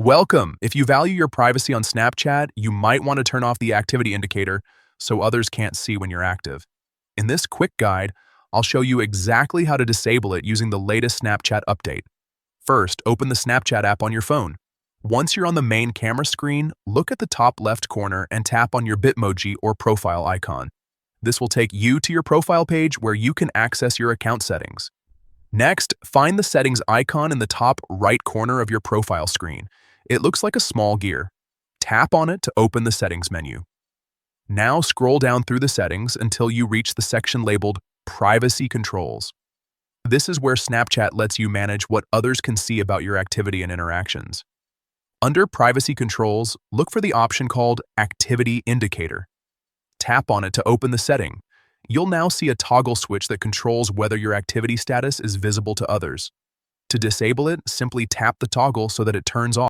Welcome! If you value your privacy on Snapchat, you might want to turn off the activity indicator so others can't see when you're active. In this quick guide, I'll show you exactly how to disable it using the latest Snapchat update. First, open the Snapchat app on your phone. Once you're on the main camera screen, look at the top left corner and tap on your Bitmoji or profile icon. This will take you to your profile page where you can access your account settings. Next, find the settings icon in the top right corner of your profile screen. It looks like a small gear. Tap on it to open the settings menu. Now scroll down through the settings until you reach the section labeled Privacy Controls. This is where Snapchat lets you manage what others can see about your activity and interactions. Under Privacy Controls, look for the option called Activity Indicator. Tap on it to open the setting. You'll now see a toggle switch that controls whether your activity status is visible to others. To disable it, simply tap the toggle so that it turns off.